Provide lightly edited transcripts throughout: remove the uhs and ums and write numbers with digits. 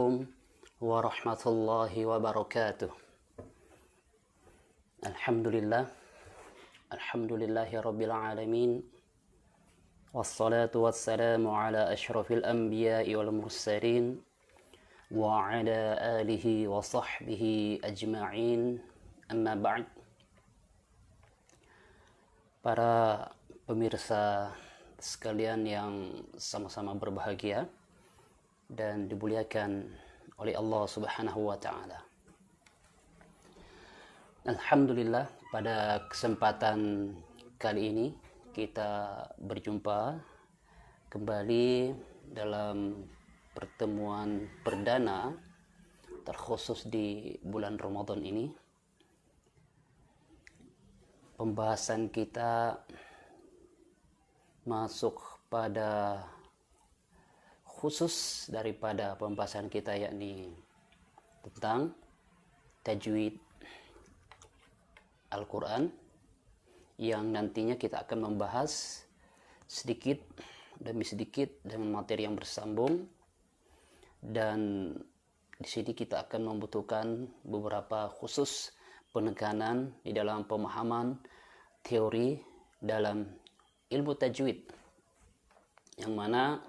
Assalamualaikum warahmatullahi wabarakatuh. Alhamdulillahi rabbil alamin. Wassalatu wassalamu ala ashrafil anbiya'i wal mursalin wa ala alihi wa sahbihi ajma'in. Amma ba'd. Para pemirsa sekalian yang sama-sama berbahagia dan dimuliakan oleh Allah Subhanahu wa taala. Alhamdulillah, pada kesempatan kali ini kita berjumpa kembali dalam pertemuan perdana terkhusus di bulan Ramadan ini. Pembahasan kita masuk pada khusus daripada pembahasan kita, yakni tentang tajwid Al-Quran, yang nantinya kita akan membahas sedikit demi sedikit dengan materi yang bersambung, dan di sini kita akan membutuhkan beberapa khusus penekanan di dalam pemahaman teori dalam ilmu tajwid, yang mana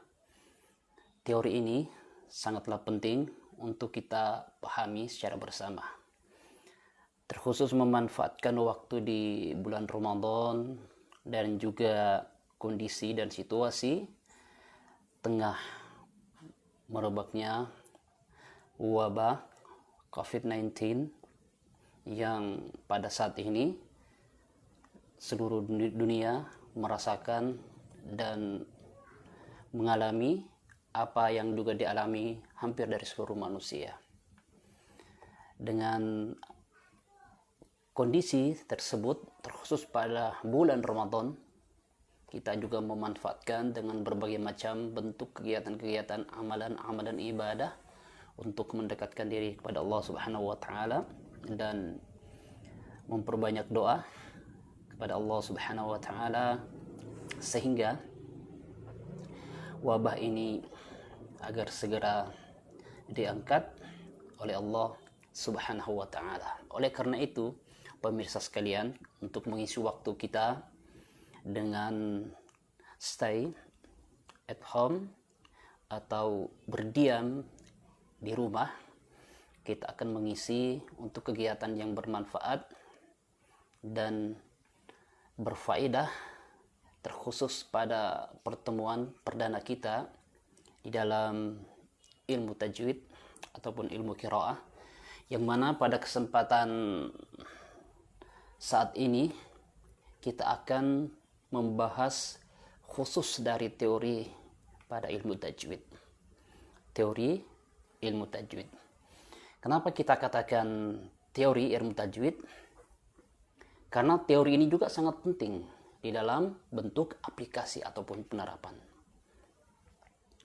teori ini sangatlah penting untuk kita pahami secara bersama. Terkhusus memanfaatkan waktu di bulan Ramadan dan juga kondisi dan situasi tengah merebaknya wabah COVID-19 yang pada saat ini seluruh dunia merasakan dan mengalami apa yang juga dialami hampir dari seluruh manusia. Dengan kondisi tersebut, terkhusus pada bulan Ramadan, kita juga memanfaatkan dengan berbagai macam bentuk kegiatan-kegiatan amalan-amalan ibadah untuk mendekatkan diri kepada Allah Subhanahu wa taala dan memperbanyak doa kepada Allah Subhanahu wa taala sehingga wabah ini agar segera diangkat oleh Allah Subhanahu wa taala. Oleh karena itu, pemirsa sekalian, untuk mengisi waktu kita dengan stay at home atau berdiam di rumah, kita akan mengisi untuk kegiatan yang bermanfaat dan berfaedah, terkhusus pada pertemuan perdana kita di dalam ilmu tajwid ataupun ilmu qiraah, yang mana pada kesempatan saat ini kita akan membahas khusus dari teori pada ilmu tajwid. Teori ilmu tajwid. Kenapa kita katakan teori ilmu tajwid? Karena teori ini juga sangat penting di dalam bentuk aplikasi ataupun penerapan.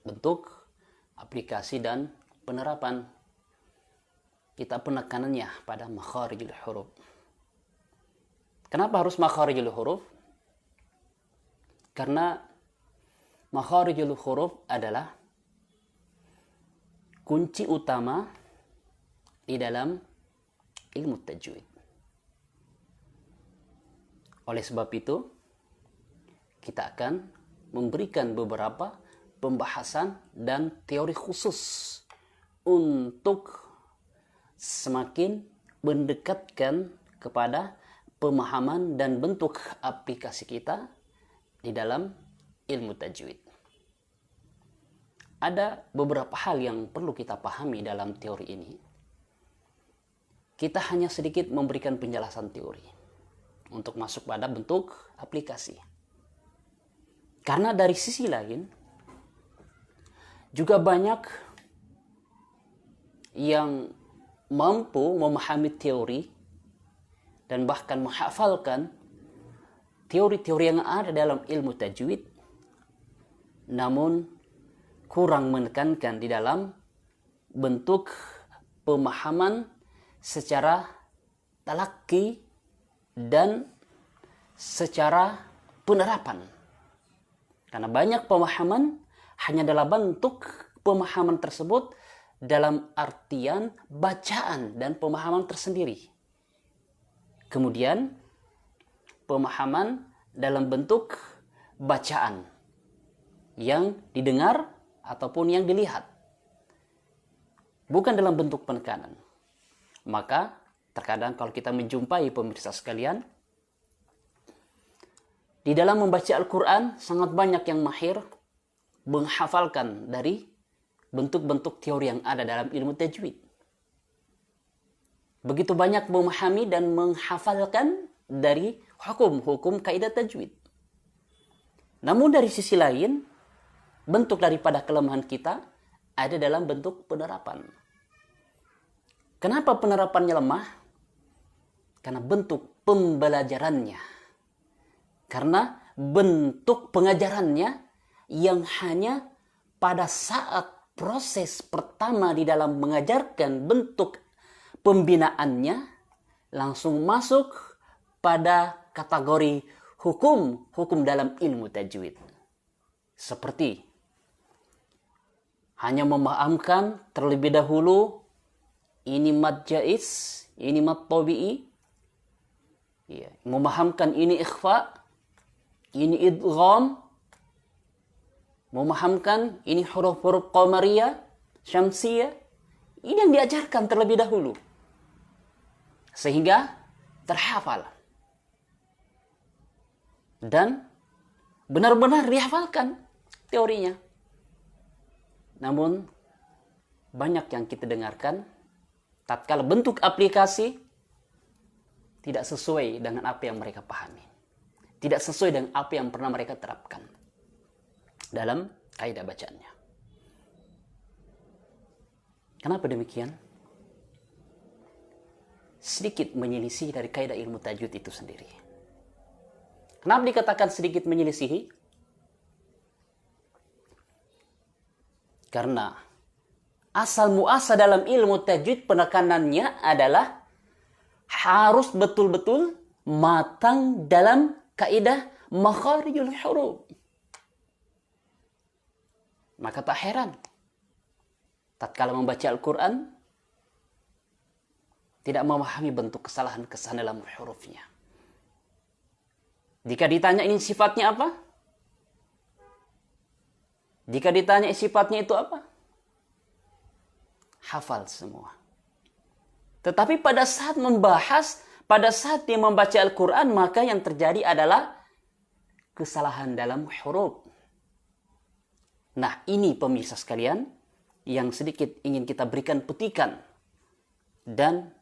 Bentuk aplikasi dan penerapan. Kita penekanannya pada makharijul huruf. Kenapa harus makharijul huruf? Karena makharijul huruf adalah kunci utama di dalam ilmu tajwid. Oleh sebab itu, kita akan memberikan beberapa pembahasan dan teori khusus untuk semakin mendekatkan kepada pemahaman dan bentuk aplikasi kita di dalam ilmu tajwid. Ada beberapa hal yang perlu kita pahami dalam teori ini. Kita hanya sedikit memberikan penjelasan teori untuk masuk pada bentuk aplikasi. Karena dari sisi lain, juga banyak yang mampu memahami teori dan bahkan menghafalkan teori-teori yang ada dalam ilmu tajwid, namun kurang menekankan di dalam bentuk pemahaman secara talaki dan secara penerapan. Karena banyak pemahaman hanya dalam bentuk pemahaman tersebut dalam artian bacaan dan pemahaman tersendiri. Kemudian pemahaman dalam bentuk bacaan yang didengar ataupun yang dilihat, bukan dalam bentuk penekanan. Maka terkadang kalau kita menjumpai pemirsa sekalian, di dalam membaca Al-Quran sangat banyak yang mahir menghafalkan dari bentuk-bentuk teori yang ada dalam ilmu tajwid. Begitu banyak memahami dan menghafalkan dari hukum-hukum kaidah tajwid. Namun dari sisi lain, bentuk daripada kelemahan kita ada dalam bentuk penerapan. Kenapa penerapannya lemah? Karena bentuk pembelajarannya. Karena bentuk pengajarannya yang hanya pada saat proses pertama di dalam mengajarkan bentuk pembinaannya langsung masuk pada kategori hukum dalam ilmu tajwid. Seperti hanya memahamkan terlebih dahulu ini mad jaiz, ini mad tabi'i. Ya, memahamkan ini ikhfa, ini idgham. Memahamkan ini huruf-huruf qamariyah, syamsiyah. Ini yang diajarkan terlebih dahulu. Sehingga terhafal. Dan benar-benar dihafalkan teorinya. Namun banyak yang kita dengarkan tatkala bentuk aplikasi tidak sesuai dengan apa yang mereka pahami. Tidak sesuai dengan apa yang pernah mereka terapkan dalam kaidah bacaannya. Kenapa demikian? Sedikit menyelisih dari kaidah ilmu tajwid itu sendiri. Kenapa dikatakan sedikit menyelisihi? Karena asal muasal dalam ilmu tajwid penekanannya adalah harus betul-betul matang dalam kaidah makharijul huruf. Maka tak heran tatkala membaca Al-Quran tidak memahami bentuk kesalahan-kesalahan dalam hurufnya. Jika ditanya ini sifatnya apa? Jika ditanya sifatnya itu apa? Hafal semua. Tetapi pada saat membahas, pada saat dia membaca Al-Quran, maka yang terjadi adalah kesalahan dalam huruf. Nah, ini pemirsa sekalian yang sedikit ingin kita berikan petikan dan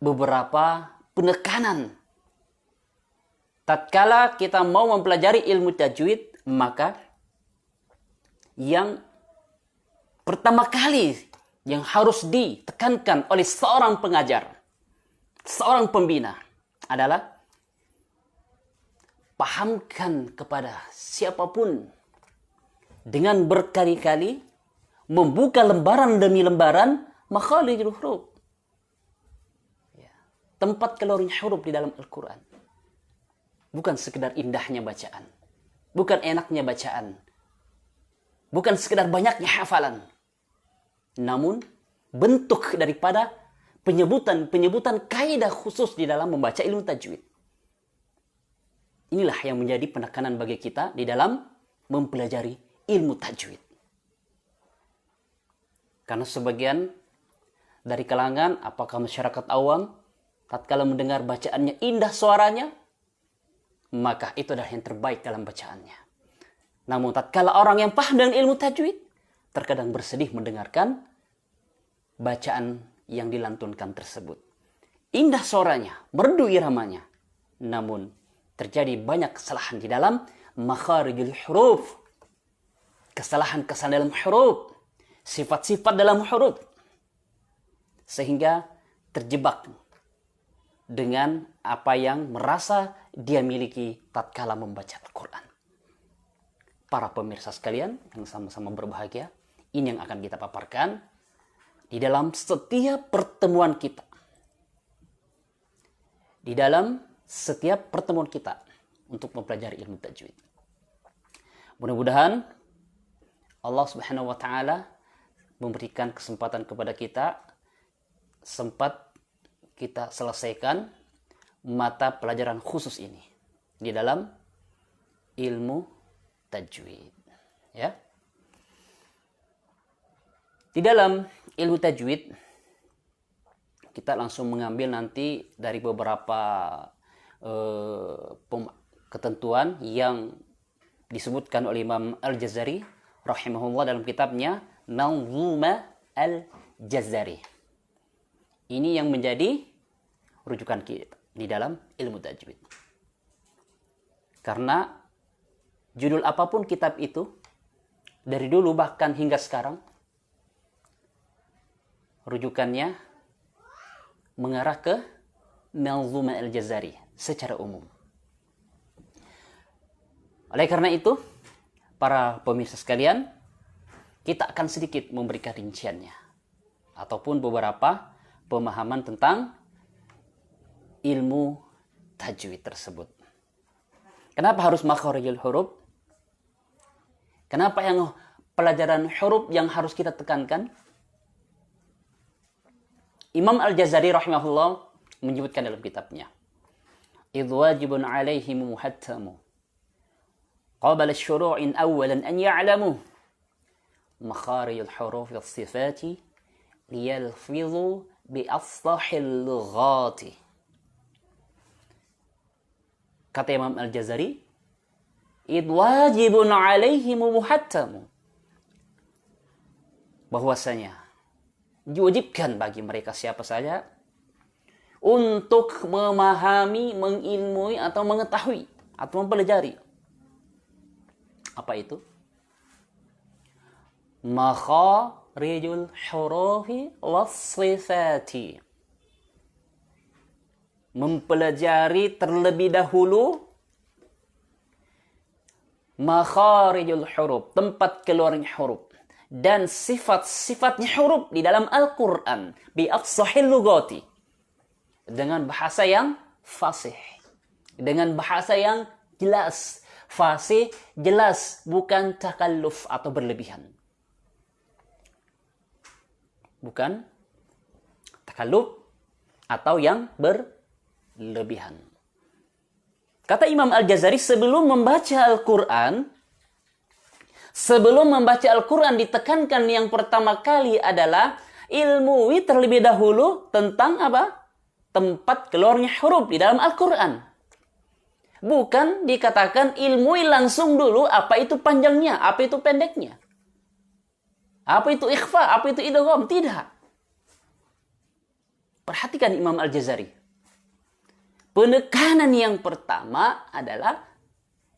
beberapa penekanan. Tatkala kita mau mempelajari ilmu tajwid, maka yang pertama kali yang harus ditekankan oleh seorang pengajar, seorang pembina adalah pahamkan kepada siapapun dengan berkali-kali membuka lembaran demi lembaran makharijul huruf. Tempat keluarnya huruf di dalam Al-Quran. Bukan sekedar indahnya bacaan. Bukan enaknya bacaan. Bukan sekedar banyaknya hafalan. Namun bentuk daripada penyebutan kaidah khusus di dalam membaca ilmu tajwid. Inilah yang menjadi penekanan bagi kita di dalam mempelajari ilmu tajwid. Karena sebagian dari kalangan, apakah masyarakat awam, tatkala mendengar bacaannya indah suaranya, maka itu adalah yang terbaik dalam bacaannya. Namun tatkala orang yang paham dengan ilmu tajwid, terkadang bersedih mendengarkan bacaan yang dilantunkan tersebut. Indah suaranya, merdu iramanya, namun terjadi banyak kesalahan di dalam makharijul huruf. Kesalahan-kesalahan dalam huruf, sifat-sifat dalam huruf, sehingga terjebak dengan apa yang merasa dia miliki tatkala membaca Al-Quran. Para pemirsa sekalian yang sama-sama berbahagia, ini yang akan kita paparkan di dalam setiap pertemuan kita. Di dalam setiap pertemuan kita untuk mempelajari ilmu tajwid. Mudah-mudahan Allah Subhanahu wa taala memberikan kesempatan kepada kita, sempat kita selesaikan mata pelajaran khusus ini di dalam ilmu tajwid. Ya. Di dalam ilmu tajwid kita langsung mengambil nanti dari beberapa ketentuan yang disebutkan oleh Imam Al-Jazari rahimahullah dalam kitabnya Manzuma Al-Jazari. Ini yang menjadi rujukan kita di dalam ilmu tajwid. Karena judul apapun kitab itu, dari dulu bahkan hingga sekarang, rujukannya mengarah ke Manzuma Al-Jazari secara umum. Oleh karena itu, para pemirsa sekalian, kita akan sedikit memberikan rinciannya ataupun beberapa pemahaman tentang ilmu tajwid tersebut. Kenapa harus makharijul huruf? Kenapa yang pelajaran huruf yang harus kita tekankan? Imam Al-Jazari rahimahullah menyebutkan dalam kitabnya, idh wajibun alaihim muhattamu qabla syuru'in awalan an ya'lamu makharijul huruf was-sifati liyalfidhu bi afsahil lughati. Kata Imam Al-Jazari, id wajibun alaihim muhattamu, bahwasanya diwajibkan bagi mereka siapa saja untuk memahami, mengilmui atau mengetahui atau mempelajari apa itu? Makharijul hurufi was-sifati. Mempelajari terlebih dahulu makharijul huruf, tempat keluarnya huruf, dan sifat-sifatnya huruf di dalam Al-Quran bi afsahil lughati, dengan bahasa yang fasih, dengan bahasa yang jelas. Fasih, jelas, bukan takalluf atau berlebihan. Bukan takalluf atau yang berlebihan. Kata Imam Al-Jazari, sebelum membaca Al-Quran ditekankan yang pertama kali adalah ilmui terlebih dahulu tentang apa? Tempat keluarnya huruf di dalam Al-Quran. Bukan dikatakan ilmui langsung dulu apa itu panjangnya, apa itu pendeknya. Apa itu ikhfa, apa itu idgham, tidak. Perhatikan Imam Al-Jazari. Penekanan yang pertama adalah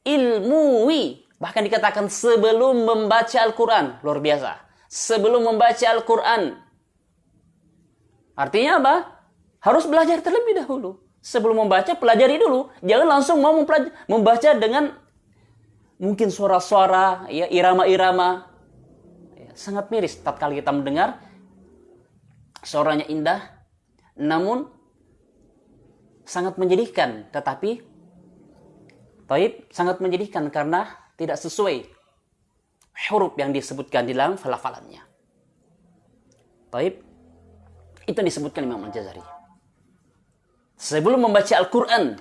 ilmui. Bahkan dikatakan sebelum membaca Al-Quran. Luar biasa. Sebelum membaca Al-Quran. Artinya apa? Harus belajar terlebih dahulu. Sebelum membaca, pelajari dulu. Jangan langsung mau membaca dengan mungkin suara-suara, ya, irama-irama. Ya, sangat miris tatkala kita mendengar suaranya indah, namun sangat menyedihkan. Tetapi sangat menyedihkan karena tidak sesuai huruf yang disebutkan di dalam hafalannya. Itu disebutkan Imam Al-Jazari. Sebelum membaca Al-Quran,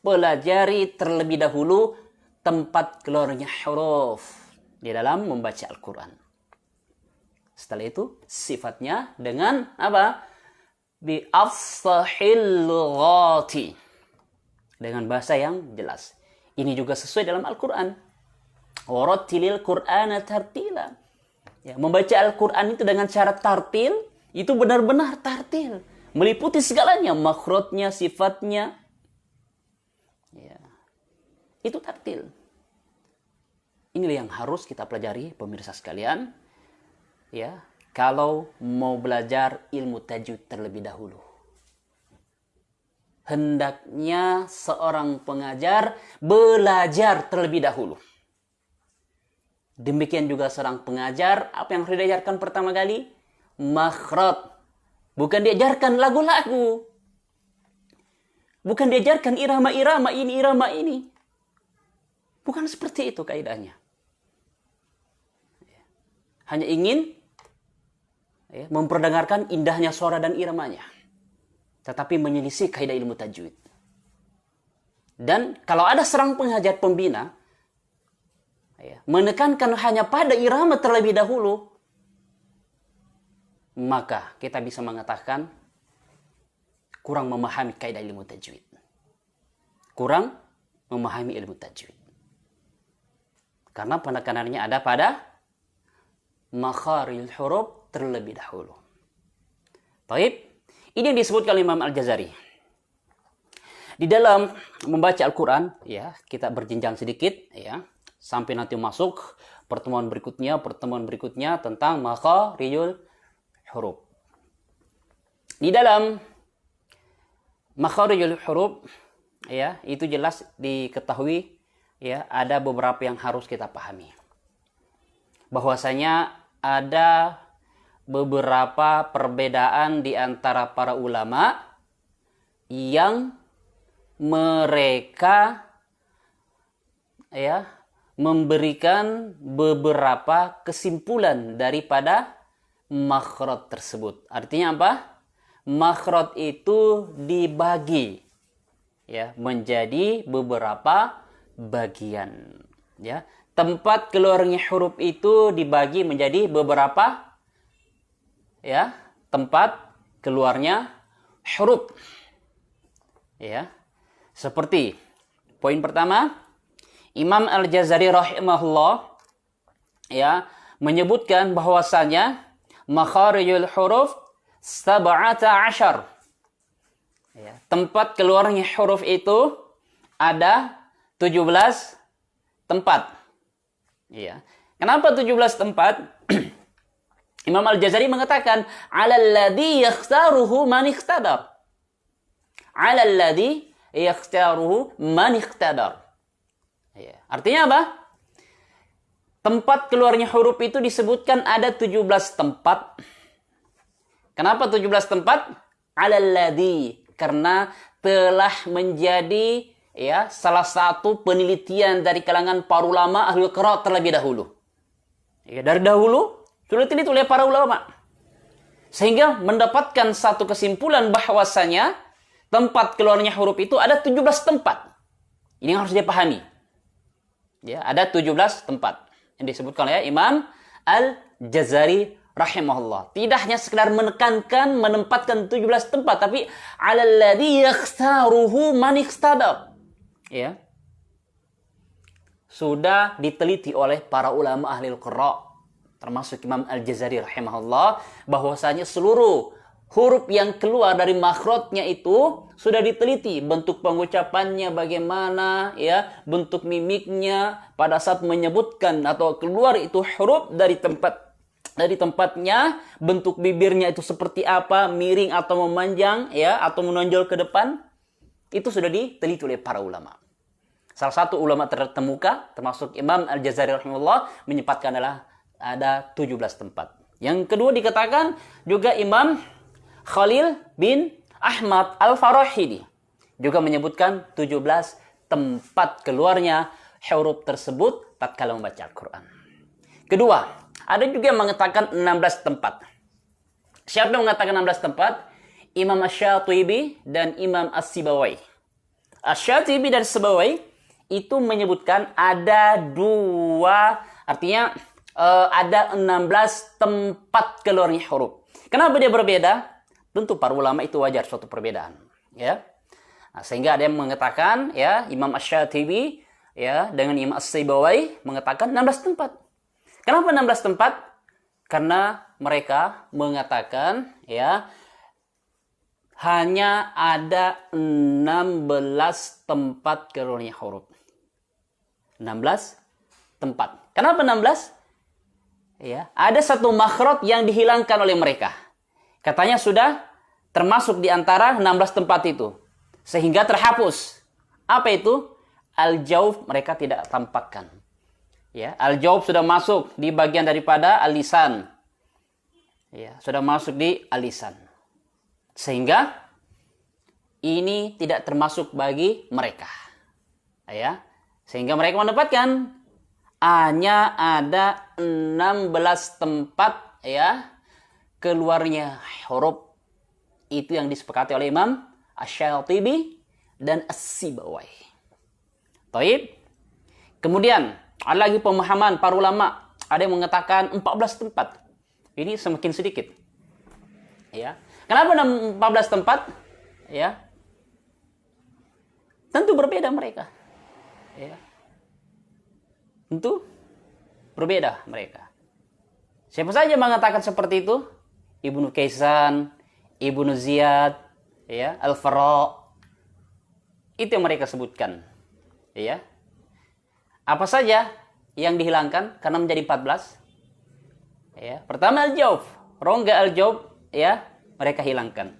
pelajari terlebih dahulu tempat keluarnya huruf di dalam membaca Al-Quran. Setelah itu, sifatnya dengan apa? Bi afsahil lughati. Dengan bahasa yang jelas. Ini juga sesuai dalam Al-Quran. Warattilil Qur'ana tartila. Ya, membaca Al-Quran itu dengan cara tartil, itu benar-benar tartil. Meliputi segalanya, makhrajnya, sifatnya. Ya. Itu tartil. Inilah yang harus kita pelajari, pemirsa sekalian. Ya, kalau mau belajar ilmu tajwid terlebih dahulu. Hendaknya seorang pengajar belajar terlebih dahulu. Demikian juga seorang pengajar, apa yang harus diajarkan pertama kali? Makhraj. Bukan diajarkan lagu-lagu. Bukan diajarkan irama-irama ini, irama ini. Bukan seperti itu kaidahnya. Hanya ingin ya, memperdengarkan indahnya suara dan iramanya, tetapi menyelisih kaidah ilmu tajwid. Dan kalau ada seorang penghajat pembina ya, menekankan hanya pada irama terlebih dahulu, maka kita bisa mengatakan kurang memahami kaidah ilmu tajwid. Kurang memahami ilmu tajwid. Karena penekanannya ada pada makharil huruf terlebih dahulu. Baik, ini yang disebutkan Imam Al-Jazari. Di dalam membaca Al-Quran, ya, kita berjenjang sedikit, ya, sampai nanti masuk pertemuan berikutnya tentang makharijul huruf. Di dalam makharijul huruf, ya, itu jelas diketahui, ya, ada beberapa yang harus kita pahami. Bahwasanya ada beberapa perbedaan di antara para ulama yang mereka, ya, memberikan beberapa kesimpulan daripada makhraj tersebut. Artinya apa? Makhraj itu dibagi, ya, menjadi beberapa bagian, ya. Tempat keluarnya huruf itu dibagi menjadi beberapa, ya, tempat keluarnya huruf. Ya. Seperti poin pertama, Imam Al-Jazari rahimahullah, ya, menyebutkan bahwasanya makharijul huruf 17. Ya, tempat keluarnya huruf itu ada 17 tempat. Ya. Kenapa 17 tempat? Imam Al-Jazari mengatakan, "'Alal-ladzi yakhtaruhu man ikhtadar." 'Alal-ladzi yakhtaruhu man ikhtadar. Ya. Artinya apa? Tempat keluarnya huruf itu disebutkan ada 17 tempat. Kenapa 17 tempat? 'Alal-ladzi, karena telah menjadi, ya, salah satu penelitian dari kalangan para ulama ahlul qiraat terlebih dahulu. Ya, dari dahulu sudah diteliti oleh para ulama. Sehingga mendapatkan satu kesimpulan bahwasanya tempat keluarnya huruf itu ada 17 tempat. Ini yang harus dipahami. Ya, ada 17 tempat yang disebutkan oleh Imam Al-Jazari rahimahullah. Tidak hanya sekedar menekankan, menempatkan 17 tempat, tapi 'alal-ladzi yakhtaruhu man ikhtadar. Ya. Sudah diteliti oleh para ulama ahli al-qira', termasuk Imam Al-Jazari rahimahullah, bahwasanya seluruh huruf yang keluar dari makhrajnya itu sudah diteliti, bentuk pengucapannya bagaimana, ya, bentuk mimiknya pada saat menyebutkan atau keluar itu huruf dari tempatnya, bentuk bibirnya itu seperti apa, miring atau memanjang, ya, atau menonjol ke depan, itu sudah diteliti oleh para ulama. Salah satu ulama terkemuka termasuk Imam Al-Jazari rahimahullah menyebutkan adalah ada 17 tempat. Yang kedua dikatakan juga Imam Khalil bin Ahmad Al-Farahidi juga menyebutkan 17 tempat keluarnya huruf tersebut tatkala membaca Al-Quran. Kedua, ada juga yang mengatakan 16 tempat. Siapa yang mengatakan 16 tempat? Imam Asy-Syatibi dan Imam As-Sibawai. Asy-Syatibi dan Sibawai itu menyebutkan ada artinya ada 16 tempat keluarnya huruf. Kenapa dia berbeda? Tentu para ulama itu wajar suatu perbedaan, ya. Nah, sehingga ada yang mengatakan, ya, Imam Asy-Syatibi, ya, dengan Imam As-Sibawai mengatakan 16 tempat. Kenapa 16 tempat? Karena mereka mengatakan, ya, hanya ada 16 tempat keluarnya huruf. 16 tempat. Kenapa 16? Ya, ada satu makhraj yang dihilangkan oleh mereka. Katanya sudah termasuk di antara 16 tempat itu. Sehingga terhapus. Apa itu? Al-Jawf mereka tidak tampakkan. Ya, Al-Jawf sudah masuk di bagian daripada Al-Lisan. Ya, sudah masuk di Al-Lisan. Sehingga ini tidak termasuk bagi mereka. Ya, sehingga mereka mendapatkan hanya ada 16 tempat, ya, keluarnya huruf itu yang disepakati oleh Imam Asy-Syatibi dan As-Sibawai. Taib. Kemudian ada lagi pemahaman para ulama, ada yang mengatakan 14 tempat. Ini semakin sedikit. Ya. Kenapa 14 tempat? Ya. Tentu berbeda mereka. Ya. Tentu berbeda mereka. Siapa saja mengatakan seperti itu? Ibnu Kaisan, Ibnu Ziyad, ya, Al-Farra. Itu yang mereka sebutkan. Ya. Apa saja yang dihilangkan karena menjadi 14? Ya. Pertama al-jauf, rongga al-jauf, ya, mereka hilangkan.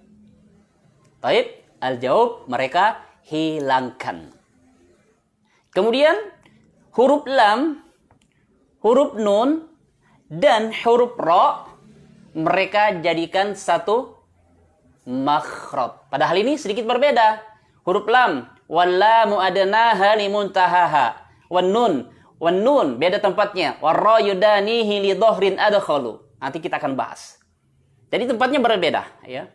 Taib, al-jauf mereka hilangkan. Kemudian huruf lam, huruf nun, dan huruf ra mereka jadikan satu makhraj. Padahal ini sedikit berbeda. Huruf lam, wallamu adnaha limuntahaha. Wan nun beda tempatnya. Warra yudanihi li dhahrin adkhalu. Nanti kita akan bahas. Jadi tempatnya berbeda, ya.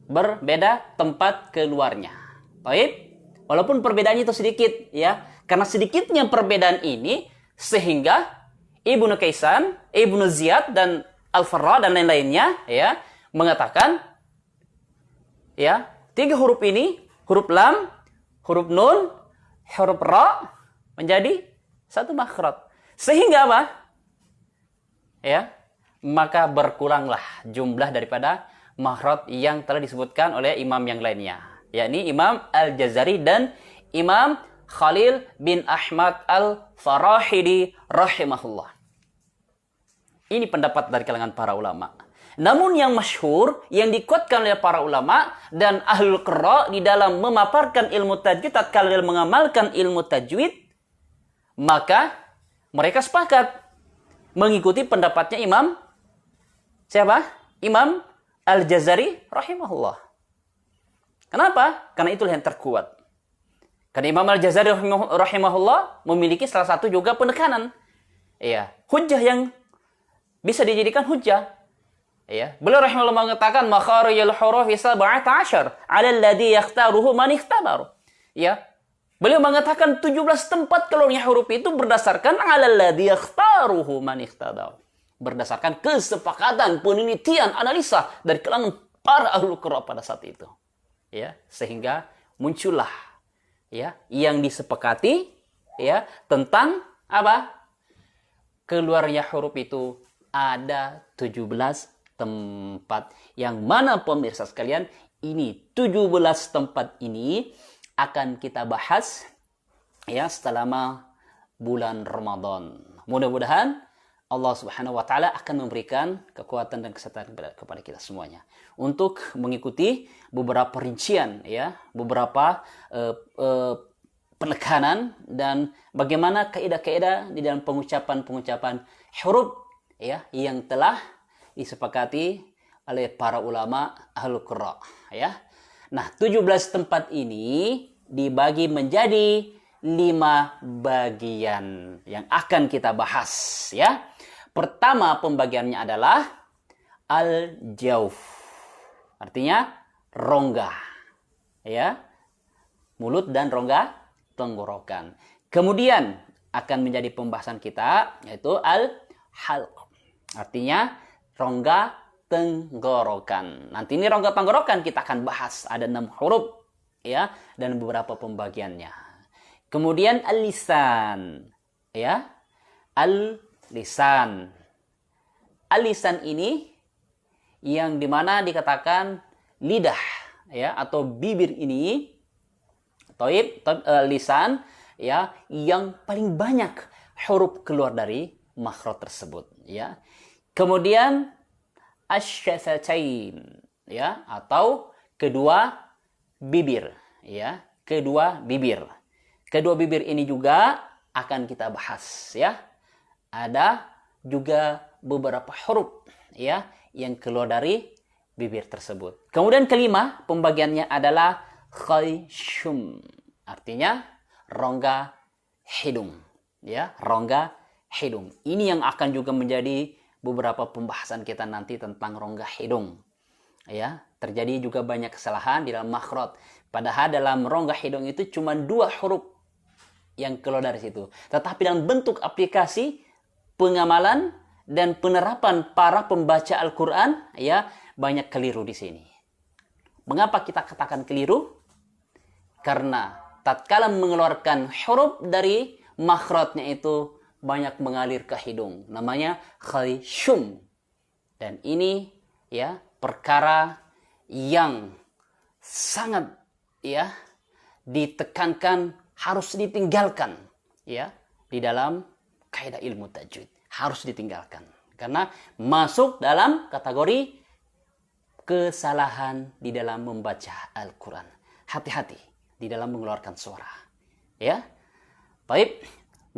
Berbeda tempat keluarnya. Baik. Walaupun perbedaannya itu sedikit, ya. Karena sedikitnya perbedaan ini sehingga Ibnu Kaisan, Ibnu Ziyad dan Al-Farra dan lain-lainnya, ya, mengatakan, ya, 3 huruf ini, huruf lam, huruf nun, huruf ra menjadi satu makhraj. Sehingga apa? Ya, maka berkuranglah jumlah daripada makhraj yang telah disebutkan oleh imam yang lainnya, yakni Imam Al-Jazari dan Imam Khalil bin Ahmad Al-Farahidi rahimahullah. Ini pendapat dari kalangan para ulama. Namun yang masyhur, yang dikuatkan oleh para ulama dan ahlul qira di dalam memaparkan ilmu tajwid, tatkala dalam mengamalkan ilmu tajwid, maka mereka sepakat mengikuti pendapatnya Imam siapa? Imam Al-Jazari rahimahullah. Kenapa? Karena itulah yang terkuat. Karena Imam Al-Jazari rahimahullah memiliki salah satu juga penekanan. Ya, hujjah yang bisa dijadikan hujjah. Ya, beliau rahimahullah mengatakan makharijul hurufi 17 'ala alladhi yakhtaruhu man ikhtabaru. Ya. Beliau mengatakan 17 tempat keluarnya huruf itu berdasarkan 'ala alladhi yakhtaruhu man ikhtabaru. Berdasarkan kesepakatan, penelitian, analisa dari kalangan para ahlul qira pada saat itu. Ya, sehingga muncullah, ya, yang disepakati, ya, tentang apa? Keluarnya huruf itu ada 17 tempat, yang mana pemirsa sekalian, ini 17 tempat ini akan kita bahas, ya, selama bulan Ramadan. Mudah-mudahan Allah Subhanahu wa taala akan memberikan kekuatan dan kesehatan kepada kita semuanya untuk mengikuti beberapa rincian, ya, beberapa penekanan dan bagaimana kaidah-kaidah di dalam pengucapan huruf, ya, yang telah disepakati oleh para ulama ahlul qira, ya. Nah, 17 tempat ini dibagi menjadi 5 bagian yang akan kita bahas, ya. Pertama pembagiannya adalah al-jauf. Artinya rongga, ya. Mulut dan rongga tenggorokan. Kemudian akan menjadi pembahasan kita yaitu al-halq. Artinya rongga tenggorokan. Nanti ini rongga tenggorokan kita akan bahas. Ada 6 huruf, ya, dan beberapa pembagiannya. Kemudian al-lisan, ya. Al-lisan. Al-lisan ini yang dimana dikatakan lidah, ya, atau bibir ini. Lisan, ya, yang paling banyak huruf keluar dari makhraj tersebut, ya. Kemudian asy-syafatain, ya, atau kedua bibir, ya, kedua bibir. Kedua bibir ini juga akan kita bahas, ya. Ada juga beberapa huruf, ya, yang keluar dari bibir tersebut. Kemudian kelima pembagiannya adalah khayshum, artinya rongga hidung, ya, rongga hidung. Ini yang akan juga menjadi beberapa pembahasan kita nanti tentang rongga hidung. Ya, terjadi juga banyak kesalahan di dalam makhraj. Padahal dalam rongga hidung itu cuma 2 huruf yang keluar dari situ. Tetapi dalam bentuk aplikasi pengamalan dan penerapan para pembaca Al-Quran, ya, banyak keliru di sini. Mengapa kita katakan keliru? Karena tatkala mengeluarkan huruf dari makhrajnya itu banyak mengalir ke hidung. Namanya khayshum. Dan ini, ya, perkara yang sangat, ya, ditekankan, harus ditinggalkan, ya, di dalam kaidah ilmu tajwid. Harus ditinggalkan karena masuk dalam kategori kesalahan di dalam membaca Al-Quran. Hati-hati di dalam mengeluarkan suara, ya. Baik,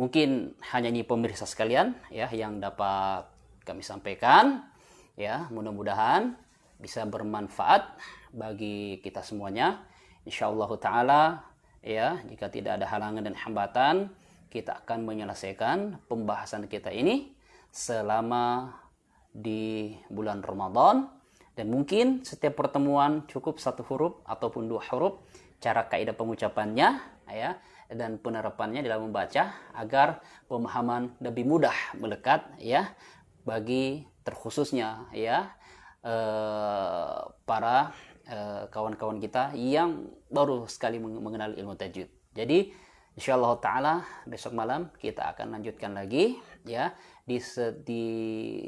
mungkin hanya ini pemirsa sekalian, ya, yang dapat kami sampaikan, ya. Mudah-mudahan bisa bermanfaat bagi kita semuanya. Insyaallah taala, ya, jika tidak ada halangan dan hambatan, kita akan menyelesaikan pembahasan kita ini selama di bulan Ramadan. Dan mungkin setiap pertemuan cukup 1 huruf ataupun 2 huruf cara kaidah pengucapannya, ya, dan penerapannya dalam membaca agar pemahaman lebih mudah melekat, ya, bagi terkhususnya, ya, para kawan-kawan kita yang baru sekali mengenal ilmu tajwid. Jadi insyaallah taala besok malam kita akan lanjutkan lagi, ya, di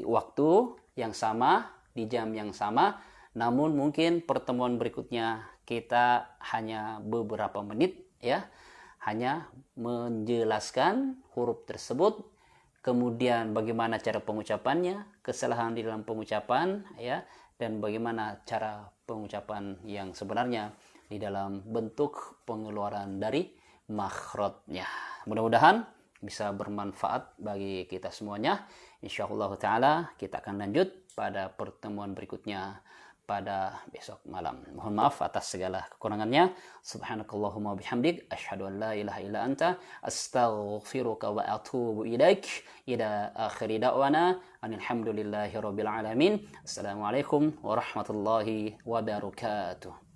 waktu yang sama, di jam yang sama. Namun mungkin pertemuan berikutnya kita hanya beberapa menit, ya, hanya menjelaskan huruf tersebut, kemudian bagaimana cara pengucapannya, kesalahan di dalam pengucapan, ya, dan bagaimana cara pengucapan yang sebenarnya di dalam bentuk pengeluaran dari makhrajnya. Mudah-mudahan bisa bermanfaat bagi kita semuanya. Insyaallah taala kita akan lanjut pada pertemuan berikutnya pada besok malam. Mohon maaf atas segala kekurangannya. Subhanakallahumma bihamdik asyhadu an la ilaha illa anta astaghfiruka wa atubu ilaik. Ila akhiri da'wana alhamdulillahi rabbil alamin. Assalamualaikum warahmatullahi wabarakatuh.